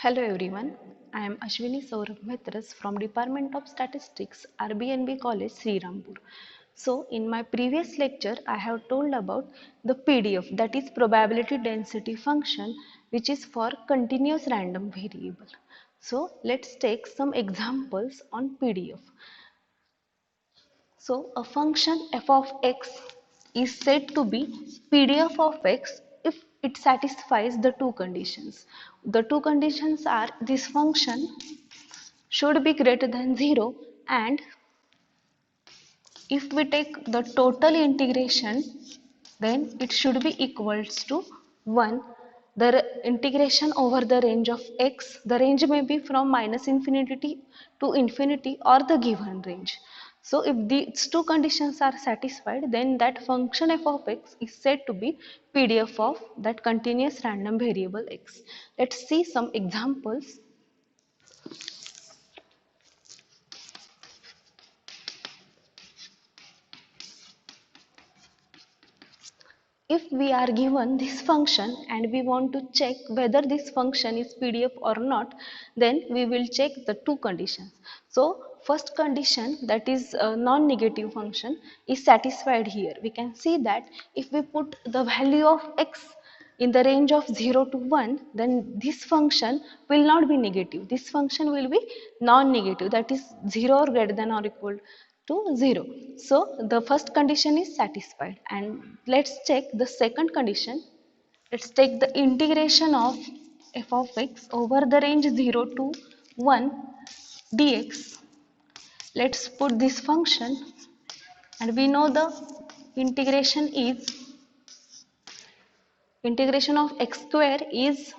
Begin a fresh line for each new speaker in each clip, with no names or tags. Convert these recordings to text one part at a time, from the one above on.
Hello everyone, I am Ashwini Saurabh Mehtas from Department of Statistics, RBNB College, Srirampur. So, in my previous lecture, I have told about the PDF, that is probability density function, which is for continuous random variable. So, let's take some examples on PDF. So, a function f of x is said to be PDF of x if it satisfies the two conditions. The two conditions are this function should be greater than 0, and if we take the total integration, then it should be equals to 1. The integration over the range of x, the range may be from minus infinity to infinity or the given range. So if these two conditions are satisfied, then that function f of x is said to be PDF of that continuous random variable x. Let's see some examples. If we are given this function and we want to check whether this function is PDF or not, then we will check the two conditions. So first condition, that is a non-negative function, is satisfied here. We can see that if we put the value of x in the range of 0 to 1, then this function will not be negative. This function will be non-negative, that is 0 or greater than or equal to 0. So the first condition is satisfied, and let's check the second condition. Let's take the integration of f of x over the range 0 to 1 dx. Let's put this function, and we know the integration of x square is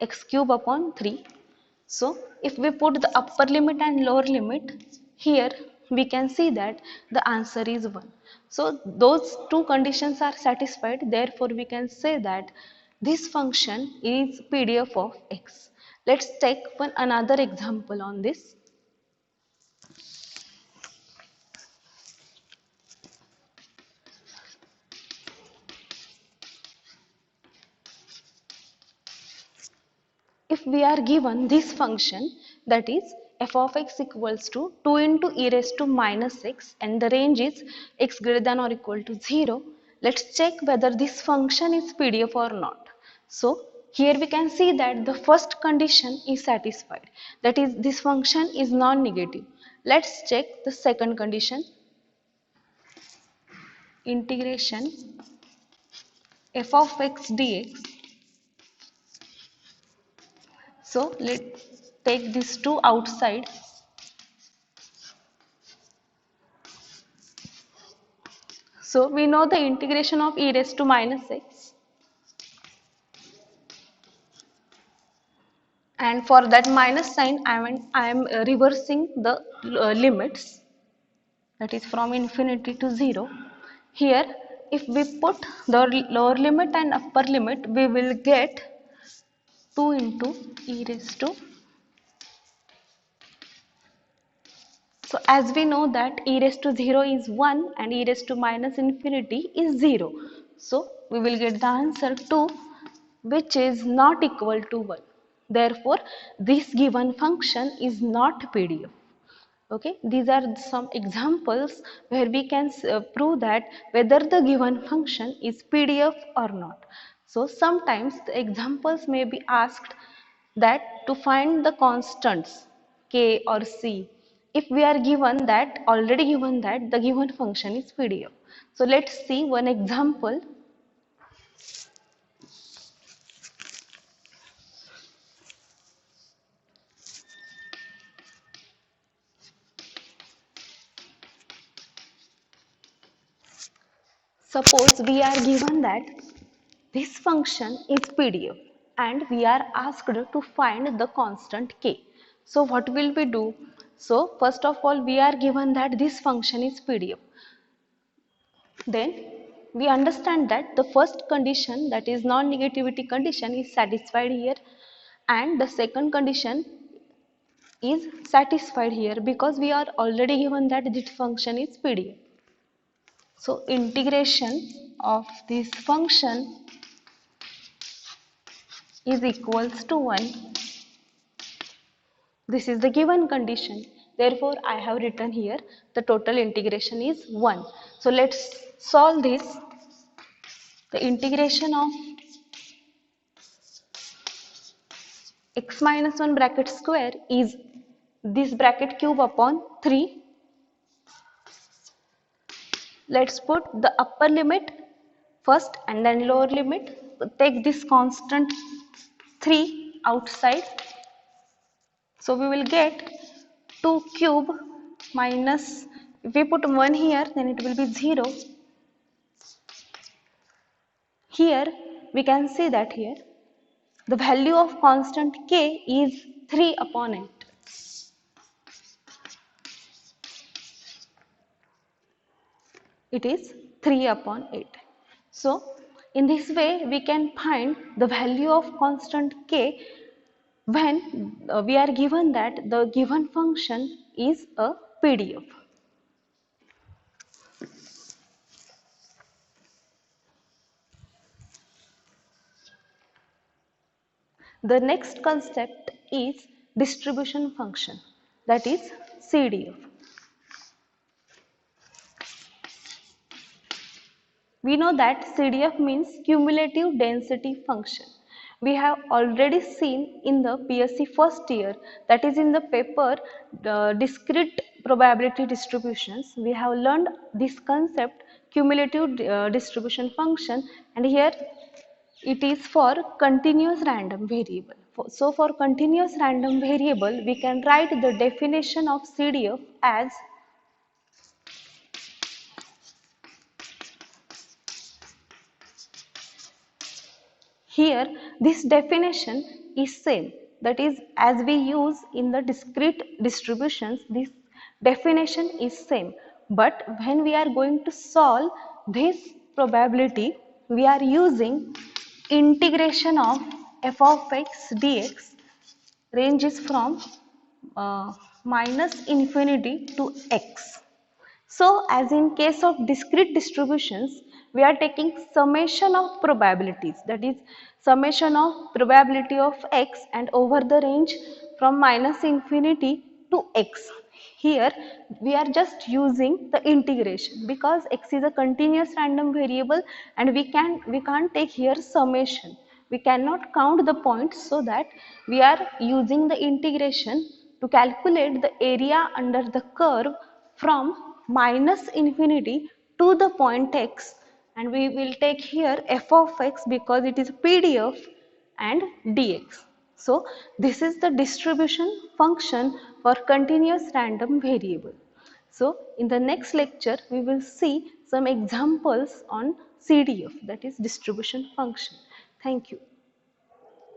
x cube upon 3. So if we put the upper limit and lower limit here, we can see that the answer is 1. So those two conditions are satisfied, therefore we can say that this function is PDF of x. Let's take one another example on this. If we are given this function, that is f of x equals to 2 into e raised to minus x, and the range is x greater than or equal to 0, let's check whether this function is PDF or not. So here we can see that the first condition is satisfied, that is this function is non-negative. Let's check the second condition. Integration f of x dx. So let's take these two outside. So we know the integration of e raised to minus x, and for that minus sign I am reversing the limits, that is from infinity to 0. Here if we put the lower limit and upper limit, we will get 2 into e raised to. So as we know that e raised to 0 is 1 and e raised to minus infinity is 0. So we will get the answer 2, which is not equal to 1. Therefore, this given function is not PDF. Okay, these are some examples where we can prove that whether the given function is PDF or not. So sometimes the examples may be asked that to find the constants k or c, if we are given that, already given that the given function is PDF. So let's see one example. Suppose we are given that this function is PDF and we are asked to find the constant k. So what will we do? So first of all, we are given that this function is PDF. Then we understand that the first condition, that is non-negativity condition, is satisfied here, and the second condition is satisfied here because we are already given that this function is PDF. So integration of this function is equals to 1. This is the given condition. Therefore, I have written here the total integration is 1. So let's solve this. The integration of x minus 1 bracket square is this bracket cube upon 3. Let's put the upper limit first and then lower limit. Take this constant 3 outside. So we will get 2 cube minus, if we put 1 here, then it will be 0. Here we can see that here the value of constant k is 3 upon 8. It is 3 upon 8. So in this way we can find the value of constant k when we are given that the given function is a PDF. The next concept is distribution function, that is CDF. We know that CDF means cumulative density function. We have already seen in the PSC first year, that is in the paper discrete probability distributions, we have learned this concept cumulative distribution function, and here it is for continuous random variable. So for continuous random variable, we can write the definition of CDF as here. This definition is same, that is as we use in the discrete distributions, this definition is same, but when we are going to solve this probability, we are using integration of f of x dx, range is from minus infinity to x. So as in case of discrete distributions, we are taking summation of probabilities, that is summation of probability of x and over the range from minus infinity to x. Here we are just using the integration because x is a continuous random variable and we can't take here summation. We cannot count the points, so that we are using the integration to calculate the area under the curve from minus infinity to the point x, and we will take here f of x because it is PDF and dx. So this is the distribution function for continuous random variable. So in the next lecture we will see some examples on CDF, that is distribution function. Thank you.